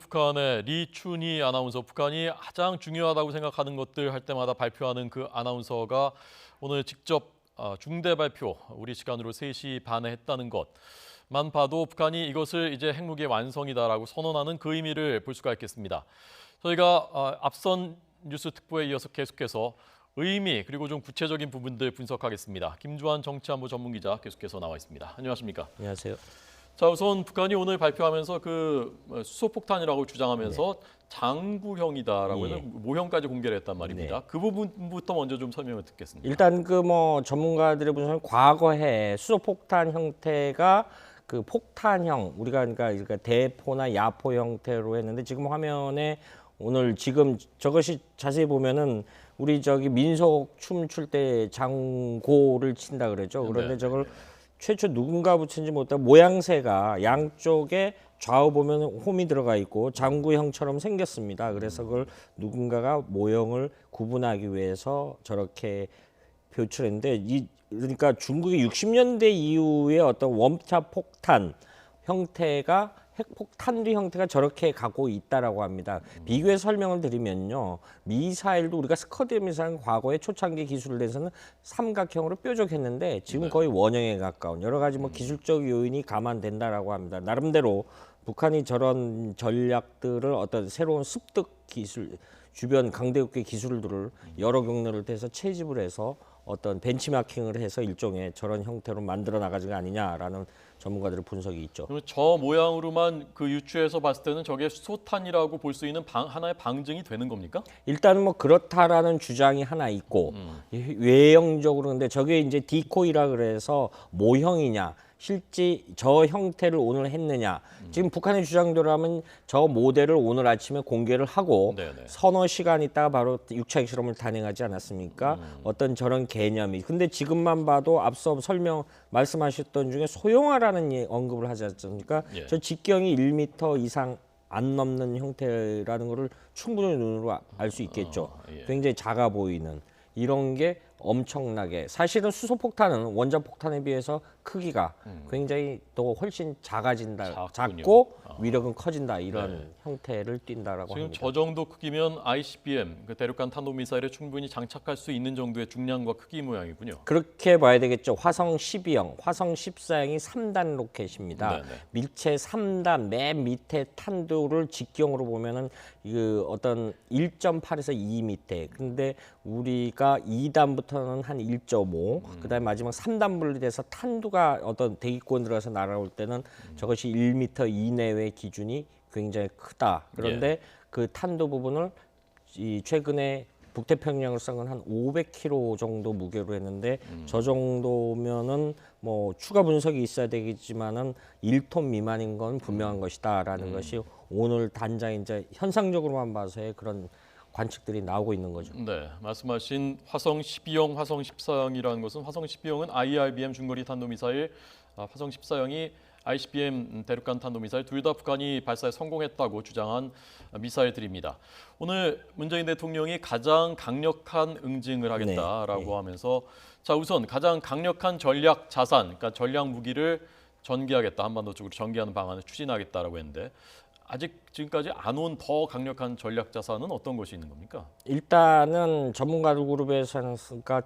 북한의 리춘희 아나운서, 북한이 가장 중요하다고 생각하는 것들 할 때마다 발표하는 그 아나운서가 오늘 직접 중대 발표, 우리 시간으로 3시 반에 했다는 것만 봐도 북한이 이것을 이제 핵무기의 완성이다라고 선언하는 그 의미를 볼 수가 있겠습니다. 저희가 앞선 뉴스 특보에 이어서 계속해서 의미 그리고 좀 구체적인 부분들 분석하겠습니다. 김주환 정치안보 전문기자 계속해서 나와 있습니다. 안녕하십니까? 안녕하세요. 자, 우선 북한이 오늘 발표하면서 그 수소폭탄이라고 주장하면서 장구형이다라고 해서 모형까지 공개를 했단 말입니다. 그 부분부터 먼저 좀 설명을 듣겠습니다. 일단 전문가들의 분석은 과거에 수소폭탄 형태가 그 폭탄형, 우리가 그러니까 대포나 야포 형태로 했는데 지금 화면에 오늘 지금 저것이 자세히 보면은 우리 민속 춤출 때 장고를 친다 그러죠. 그런데 저걸 최초 누군가 붙인지 못하고 모양새가 양쪽에 좌우 보면 홈이 들어가 있고 장구형처럼 생겼습니다. 그래서 그걸 누군가가 모형을 구분하기 위해서 저렇게 표출했는데 그러니까 중국의 60년대 이후에 어떤 원자 폭탄 형태가 핵폭탄도 형태가 저렇게 갖고 있다라고 합니다. 비교해 설명을 드리면요. 미사일도 우리가 스커드 미사일은 과거에 초창기 기술을 내서는 삼각형으로 뾰족했는데 지금 거의 원형에 가까운 여러 가지 기술적 요인이 감안된다라고 합니다. 나름대로 북한이 저런 전략들을 어떤 새로운 습득 기술, 주변 강대국의 기술들을 여러 경로를 통해서 채집을 해서 어떤 벤치마킹을 해서 일종의 저런 형태로 만들어 나가지가 아니냐라는 전문가들의 분석이 있죠. 그럼 저 모양으로만 그 유추해서 봤을 때는 저게 수소탄이라고 볼 수 있는 하나의 방증이 되는 겁니까? 일단 그렇다라는 주장이 하나 있고 외형적으로 근데 저게 이제 디코이라 그래서 모형이냐 실제 저 형태를 오늘 했느냐 지금 북한의 주장대로 하면 저 모델을 오늘 아침에 공개를 하고 서너 시간 있다가 바로 6차 핵실험을 단행하지 않았습니까? 어떤 저런 개념이 근데 지금만 봐도 앞서 말씀하셨던 중에 소형화라는 언급을 하지 않습니까? 저 직경이 1m 이상 안 넘는 형태라는 것을 충분히 눈으로 알 수 있겠죠. 굉장히 작아 보이는 이런 게 엄청나게 사실은 수소폭탄은 원자폭탄에 비해서 크기가 굉장히 더 훨씬 작고 위력은 커진다 이런 형태를 띈다라고 지금 합니다. 저 정도 크기면 ICBM 그 대륙간 탄도미사일에 충분히 장착할 수 있는 정도의 중량과 크기 모양이군요. 그렇게 봐야 되겠죠. 화성 12형, 화성 14형이 3단 로켓입니다. 밀체 3단 맨 밑에 탄도를 직경으로 보면은 그 어떤 1.8에서 2 밑에. 근데 우리가 2단부터는 한 1.5, 그다음에 마지막 3단 분리돼서 탄두가 어떤 대기권 들어가서 날아올 때는 저것이 1m 이내의 기준이 굉장히 크다. 그런데 그 탄두 부분을 최근에 북태평양을 쏜 건 한 500kg 정도 무게로 했는데 저 정도면은 추가 분석이 있어야 되겠지만은 1톤 미만인 건 분명한 것이다라는 것이 오늘 단장 이제 현상적으로만 봐서의 그런 관측들이 나오고 있는 거죠. 네, 말씀하신 화성 12형, 화성 14형이라는 것은 화성 12형은 IRBM 중거리 탄도미사일, 화성 14형이 ICBM 대륙간 탄도미사일 둘 다 북한이 발사에 성공했다고 주장한 미사일들입니다. 오늘 문재인 대통령이 가장 강력한 응징을 하겠다라고 하면서 자 우선 가장 강력한 전략 자산, 그러니까 전략 무기를 전개하겠다, 한반도 쪽으로 전개하는 방안을 추진하겠다라고 했는데 아직 지금까지 안 온 더 강력한 전략 자산은 어떤 것이 있는 겁니까? 일단은 전문가들 그룹에서는 그러니까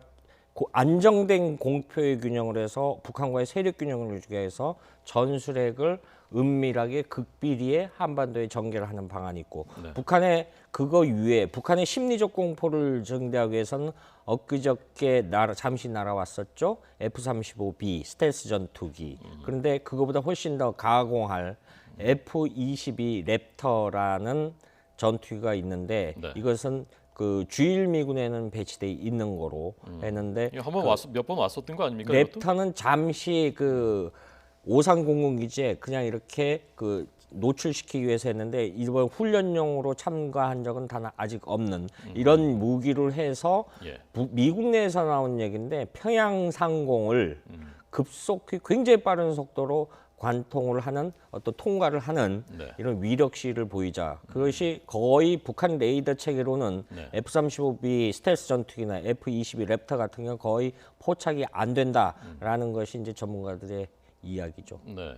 안정된 공표의 균형을 해서 북한과의 세력 균형을 유지해서 전술핵을 은밀하게 극비리에 한반도에 전개를 하는 방안이 있고 북한의 그거 이외에 북한의 심리적 공포를 정대하기 위해서는 엊그저께 잠시 날아왔었죠. F-35B 스텔스 전투기. 그런데 그거보다 훨씬 더 가공할 F-22 랩터라는 전투기가 있는데 이것은 그 주일 미군에는 배치돼 있는 거로 했는데 몇 번 왔었던 거 아닙니까? 랩터는 잠시 그 오산공군 기지에 그냥 이렇게 그 노출시키기 위해서 했는데 이번 훈련용으로 참가한 적은 아직 없는 이런 무기를 해서 미국 내에서 나온 얘기인데 평양 상공을 급속히 굉장히 빠른 속도로 관통을 하는 어떤 통과를 하는 이런 위력시를 보이자. 그것이 거의 북한 레이더 체계로는 F-35B 스텔스 전투기나 F-22 랩터 같은 경우 거의 포착이 안 된다라는 것이 이제 전문가들의 이야기죠. 네.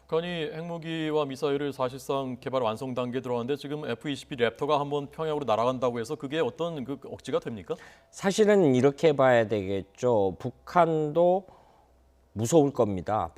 북한이 핵무기와 미사일을 사실상 개발 완성 단계에 들어왔는데 지금 F-22 랩터가 한번 평양으로 날아간다고 해서 그게 어떤 그 억지가 됩니까? 사실은 이렇게 봐야 되겠죠. 북한도 무서울 겁니다.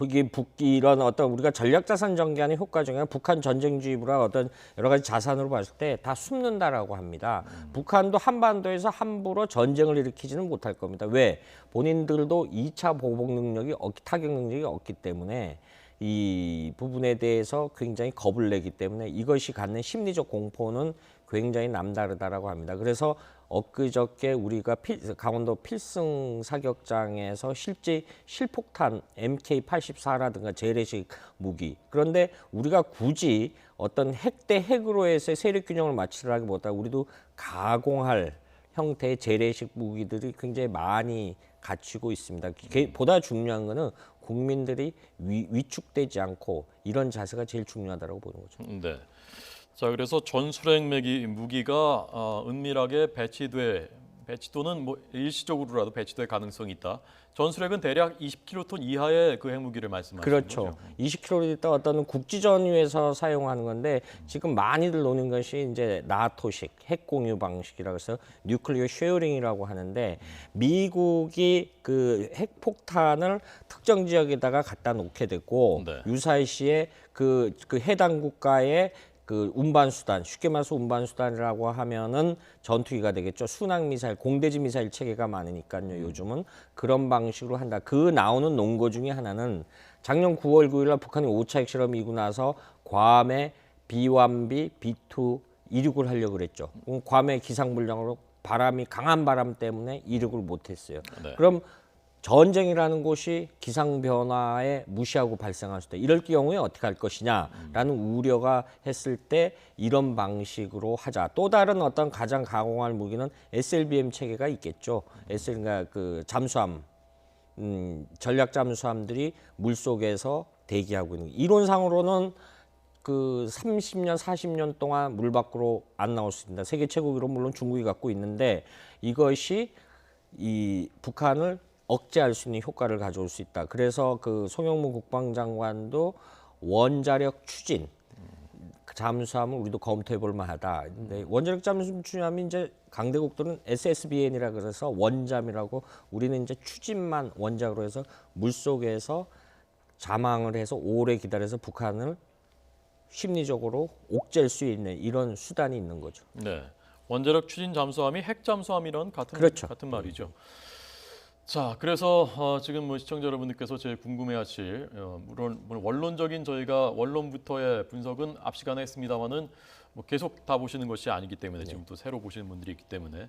이런 어떤 우리가 전략자산 전개하는 효과 중에 북한 전쟁주의부라 어떤 여러 가지 자산으로 봤을 때 다 숨는다라고 합니다. 북한도 한반도에서 함부로 전쟁을 일으키지는 못할 겁니다. 왜? 본인들도 2차 보복 능력이 타격 능력이 없기 때문에 이 부분에 대해서 굉장히 겁을 내기 때문에 이것이 갖는 심리적 공포는 굉장히 남다르다라고 합니다. 그래서 엊그저께 우리가 강원도 필승 사격장에서 실제 실폭탄 MK84라든가 재래식 무기, 그런데 우리가 굳이 어떤 핵 대 핵으로 해서 세력 균형을 맞추라기보다 우리도 가공할 형태의 재래식 무기들이 굉장히 많이 갖추고 있습니다. 보다 중요한 거는 국민들이 위축되지 않고 이런 자세가 제일 중요하다고 보는 거죠. 네. 자, 그래서 전술핵 무기가 은밀하게 배치도는 뭐 일시적으로라도 배치될 가능성이 있다. 전술핵은 대략 20킬로톤 이하의 그 핵무기를 말씀하시는 그렇죠. 거죠. 20km 있다 어떤 국지전위에서 사용하는 건데 지금 많이들 노는 것이 이제 나토식 핵 공유 방식이라고 해서 뉴클리어 쉐어링이라고 하는데 미국이 그 핵폭탄을 특정 지역에다가 갖다 놓게 됐고 네. 유사시에 그 해당 국가의 그 운반수단, 쉽게 말해서 운반수단이라고 하면은 전투기가 되겠죠. 순항 미사일, 공대지 미사일 체계가 많으니까요. 요즘은 그런 방식으로 한다. 그 나오는 논거 중에 하나는 작년 9월 9일 날 북한이 5차 핵실험이 이고 나서 괌에 B1B, B2 이륙을 하려고 그랬죠. 괌의 기상불량으로 강한 바람 때문에 이륙을 못했어요. 네. 그럼 전쟁이라는 곳이 기상 변화에 무시하고 발생할 수 있다. 이럴 경우에 어떻게 할 것이냐라는 우려가 했을 때 이런 방식으로 하자. 또 다른 어떤 가장 가공할 무기는 SLBM 체계가 있겠죠. 그러니까 그 잠수함, 전략 잠수함들이 물 속에서 대기하고 있는. 이론상으로는 그 30년, 40년 동안 물 밖으로 안 나올 수 있습니다. 세계 최고 기록 물론 중국이 갖고 있는데 이것이 이 북한을 억제할 수 있는 효과를 가져올 수 있다. 그래서 그 송영무 국방장관도 원자력 추진 잠수함을 우리도 검토해 볼 만하다. 근데 원자력 잠수함 추진하면 이제 강대국들은 SSBN이라 그래서 원잠이라고 우리는 이제 추진만 원작으로 해서 물 속에서 잠항을 해서 오래 기다려서 북한을 심리적으로 옥죄할 수 있는 이런 수단이 있는 거죠. 네. 원자력 추진 잠수함이 핵 잠수함이랑 그렇죠. 같은 말이죠. 자, 그래서 지금 뭐 시청자 여러분들께서 제일 궁금해하실 물론 원론적인 저희가 원론부터의 분석은 앞 시간에 했습니다만은 뭐 계속 다 보시는 것이 아니기 때문에 지금 또 새로 보시는 분들이 있기 때문에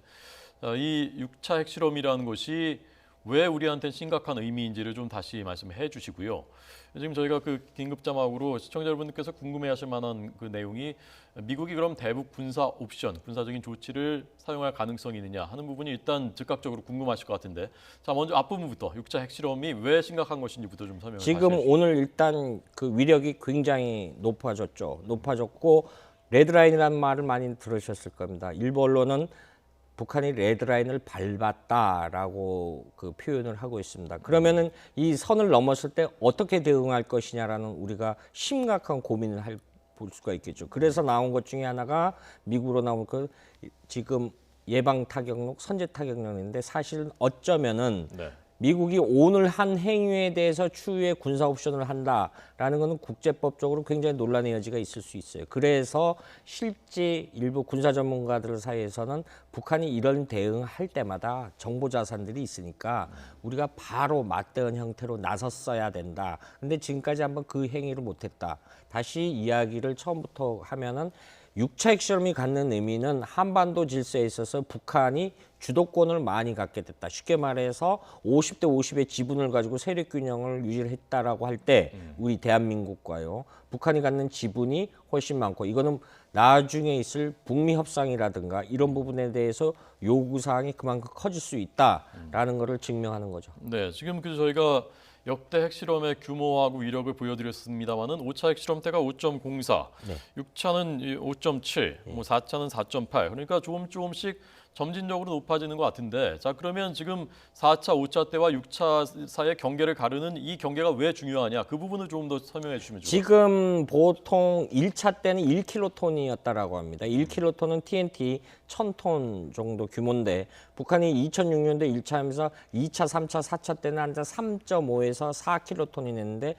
이 6차 핵실험이라는 것이 왜 우리한테 심각한 의미인지를 좀 다시 말씀해 주시고요. 지금 저희가 그 긴급 자막으로 시청자 여러분들께서 궁금해하실 만한 그 내용이 미국이 그럼 대북 군사 옵션, 군사적인 조치를 사용할 가능성이 있느냐 하는 부분이 일단 즉각적으로 궁금하실 것 같은데, 자 먼저 앞부분부터 6차 핵실험이 왜 심각한 것인지부터 좀 설명을 지금 하시죠. 오늘 일단 그 위력이 굉장히 높아졌죠. 높아졌고 레드라인이라는 말을 많이 들으셨을 겁니다. 일부 언론은 북한이 레드라인을 밟았다라고 그 표현을 하고 있습니다. 그러면은 이 선을 넘었을 때 어떻게 대응할 것이냐라는 우리가 심각한 고민을 볼 수가 있겠죠. 그래서 나온 것 중에 하나가 미국으로 나온 그 지금 예방 타격록, 선제 타격록인데 사실은 어쩌면은 네. 미국이 오늘 한 행위에 대해서 추후에 군사 옵션을 한다라는 것은 국제법적으로 굉장히 논란의 여지가 있을 수 있어요. 그래서 실제 일부 군사 전문가들 사이에서는 북한이 이런 대응할 때마다 정보 자산들이 있으니까 우리가 바로 맞대응 형태로 나섰어야 된다. 근데 지금까지 한번 그 행위를 못했다. 다시 이야기를 처음부터 하면은 6차 핵실험이 갖는 의미는 한반도 질서에 있어서 북한이 주도권을 많이 갖게 됐다. 쉽게 말해서 50대 50의 지분을 가지고 세력 균형을 유지했다라고 할 때 우리 대한민국과요. 북한이 갖는 지분이 훨씬 많고 이거는 나중에 있을 북미 협상이라든가 이런 부분에 대해서 요구 사항이 그만큼 커질 수 있다라는 것을 증명하는 거죠. 네, 지금 그 저희가 역대 핵실험의 규모하고 위력을 보여드렸습니다만은 5차 핵실험 때가 5.04, 네. 6차는 5.7, 뭐 4차는 4.8. 그러니까 조금씩 점진적으로 높아지는 것 같은데, 자 그러면 지금 4차, 5차 때와 6차 사이의 경계를 가르는 이 경계가 왜 중요하냐? 그 부분을 조금 더 설명해 주시면 좋겠습니다. 지금 보통 1차 때는 1킬로톤이었다라고 합니다. 1킬로톤은 TNT 1000톤 정도 규모인데 북한이 2006년도에 1차 하면서 2차, 3차, 4차 때는 한 3.5에서 4킬로톤이 됐는데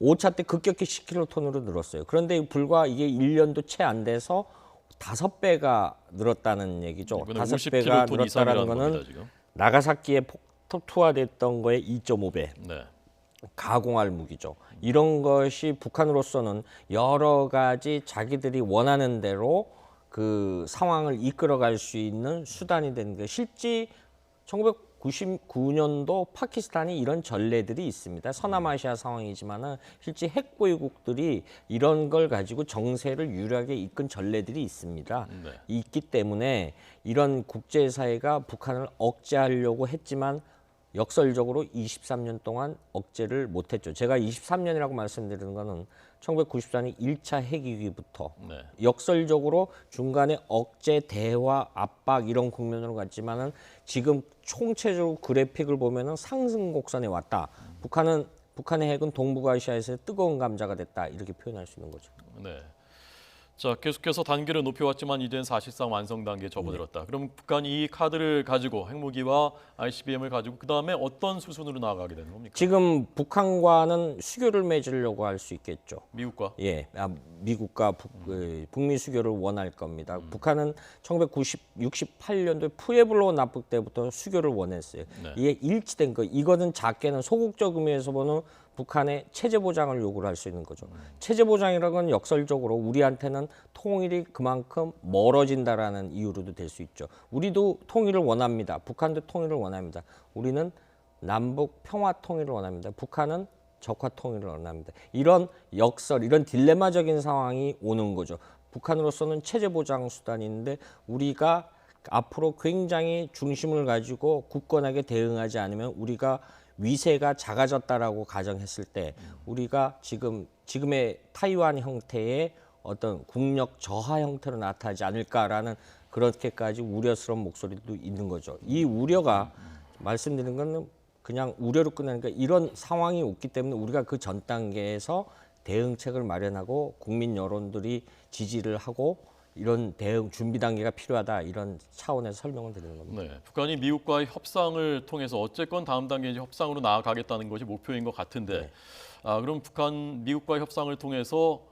5차 때 급격히 10킬로톤으로 늘었어요. 그런데 불과 이게 1년도 채 안 돼서 5배가 늘었다는 얘기죠. 이번에 5배가 50킬로톤 늘었다는 이상이라는 거는 겁니다, 지금. 나가사키에 폭투하됐던 거에 2.5배. 네. 가공할 무기죠. 이런 것이 북한으로서는 여러 가지 자기들이 원하는 대로 그 상황을 이끌어갈 수 있는 수단이 되는 게 실제 1999년도 파키스탄이 이런 전례들이 있습니다. 서남아시아 상황이지만은 실제 핵보유국들이 이런 걸 가지고 정세를 유리하게 이끈 전례들이 있습니다. 네. 있기 때문에 이런 국제사회가 북한을 억제하려고 했지만 역설적으로 23년 동안 억제를 못했죠. 제가 23년이라고 말씀드리는 거는 1994년 1차 핵위기부터 네. 역설적으로 중간에 억제, 대화, 압박 이런 국면으로 갔지만은 지금 총체적으로 그래픽을 보면은 상승 곡선에 왔다. 북한의 핵은 동북아시아에서 뜨거운 감자가 됐다. 이렇게 표현할 수 있는 거죠. 네. 자 계속해서 단계를 높여왔지만 이제는 사실상 완성 단계에 접어들었다. 그럼 북한이 이 카드를 가지고 핵무기와 ICBM을 가지고 그 다음에 어떤 수순으로 나아가게 되는 겁니까? 지금 북한과는 수교를 맺으려고 할 수 있겠죠. 미국과? 예, 미국과 북미 수교를 원할 겁니다. 북한은 1968년도에 푸에블로 납북 때부터 수교를 원했어요. 네. 이게 일치된 거. 이거는 작게는 소극적 의미에서 보는 북한의 체제 보장을 요구를 할 수 있는 거죠. 체제 보장이라는 건 역설적으로 우리한테는 통일이 그만큼 멀어진다라는 이유로도 될 수 있죠. 우리도 통일을 원합니다. 북한도 통일을 원합니다. 우리는 남북 평화 통일을 원합니다. 북한은 적화 통일을 원합니다. 이런 역설, 이런 딜레마적인 상황이 오는 거죠. 북한으로서는 체제 보장 수단인데 우리가 앞으로 굉장히 중심을 가지고 굳건하게 대응하지 않으면 우리가 위세가 작아졌다라고 가정했을 때 우리가 지금의 타이완 형태의 어떤 국력 저하 형태로 나타나지 않을까라는 그렇게까지 우려스러운 목소리도 있는 거죠. 이 우려가 말씀드린 건 그냥 우려로 끝나니까 이런 상황이 없기 때문에 우리가 그 전 단계에서 대응책을 마련하고 국민 여론들이 지지를 하고 이런 대응 준비 단계가 필요하다 이런 차원에서 설명을 드리는 겁니다. 네, 북한이 미국과의 협상을 통해서 어쨌건 다음 단계 이제 협상으로 나아가겠다는 것이 목표인 것 같은데, 네. 그럼 북한 미국과의 협상을 통해서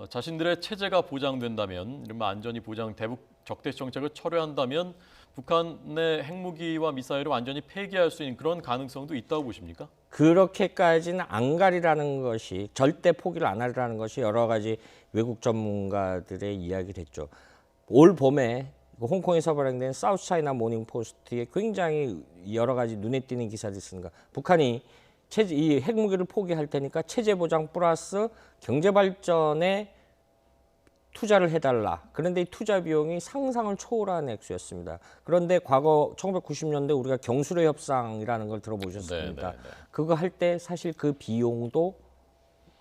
자신들의 체제가 보장된다면, 이른바 안전이 보장, 대북 적대 정책을 철회한다면 북한의 핵무기와 미사일을 완전히 폐기할 수 있는 그런 가능성도 있다고 보십니까? 그렇게까지는 안 가리라는 것이 절대 포기를 안 하리라는 것이 여러 가지 외국 전문가들의 이야기를 했죠. 올 봄에 홍콩에서 발행된 사우스 차이나 모닝 포스트에 굉장히 여러 가지 눈에 띄는 기사들이 있습니다. 북한이 이 핵무기를 포기할 테니까 체제 보장 플러스 경제 발전에 투자를 해달라. 그런데 이 투자 비용이 상상을 초월한 액수였습니다. 그런데 과거 1990년대 우리가 경수료 협상이라는 걸 들어보셨습니까? 네. 그거 할 때 사실 그 비용도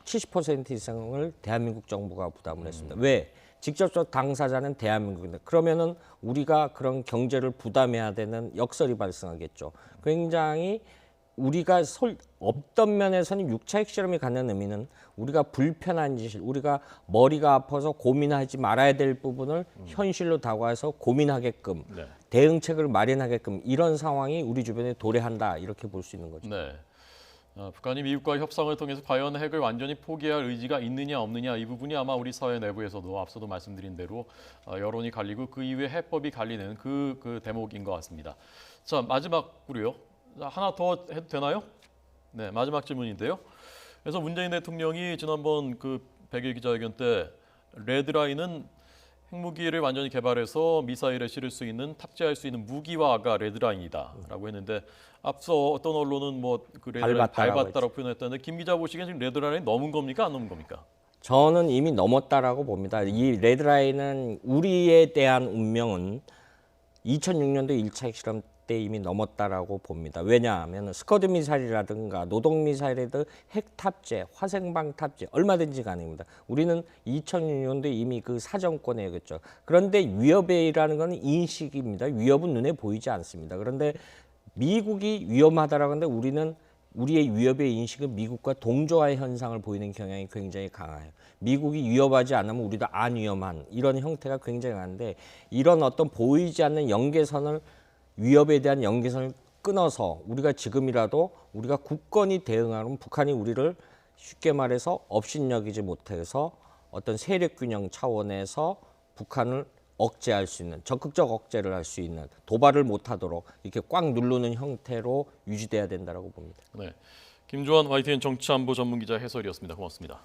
70% 이상을 대한민국 정부가 부담을 했습니다. 왜? 직접적 당사자는 대한민국인데 그러면은 우리가 그런 경제를 부담해야 되는 역설이 발생하겠죠. 굉장히 우리가 없던 면에서는 6차 핵실험이 갖는 의미는 우리가 불편한 짓을 우리가 머리가 아파서 고민하지 말아야 될 부분을 현실로 다가와서 고민하게끔 네. 대응책을 마련하게끔 이런 상황이 우리 주변에 도래한다 이렇게 볼 수 있는 거죠. 네. 북한이 미국과의 협상을 통해서 과연 핵을 완전히 포기할 의지가 있느냐 없느냐 이 부분이 아마 우리 사회 내부에서도 앞서도 말씀드린 대로 여론이 갈리고 그 이후에 해법이 갈리는 그 대목인 것 같습니다. 자 마지막으로요. 하나 더 해도 되나요? 네, 마지막 질문인데요. 그래서 문재인 대통령이 지난번 그 100일 기자회견 때 레드라인은 핵무기를 완전히 개발해서 미사일에 실을 수 있는 탑재할 수 있는 무기화가 레드라인이다라고 했는데 앞서 어떤 언론은 뭐 그 레드라인 밟았다라고 표현했다는데 김 기자 보시기엔 지금 레드라인이 넘은 겁니까 안 넘은 겁니까? 저는 이미 넘었다라고 봅니다. 이 레드라인은 우리에 대한 운명은 2006년도 1차 핵실험 100대 이미 넘었다라고 봅니다. 왜냐하면 스커드 미사일이라든가 노동 미사일에도 핵 탑재, 화생방 탑재 얼마든지 가능합니다. 우리는 2006년도에 이미 그 사정권에 여겼죠. 그런데 위협이라는 건 인식입니다. 위협은 눈에 보이지 않습니다. 그런데 미국이 위험하다라고 하는데 우리는 우리의 위협의 인식은 미국과 동조화의 현상을 보이는 경향이 굉장히 강해요. 미국이 위협하지 않으면 우리도 안 위험한 이런 형태가 굉장히 강한데 이런 어떤 보이지 않는 연계선을 위협에 대한 연계선을 끊어서 우리가 지금이라도 우리가 굳건히 대응하면 북한이 우리를 쉽게 말해서 업신여기지 못해서 어떤 세력 균형 차원에서 북한을 억제할 수 있는 적극적 억제를 할 수 있는 도발을 못하도록 이렇게 꽉 누르는 형태로 유지돼야 된다고 봅니다. 네, 김조한 YTN 정치안보 전문기자 해설이었습니다. 고맙습니다.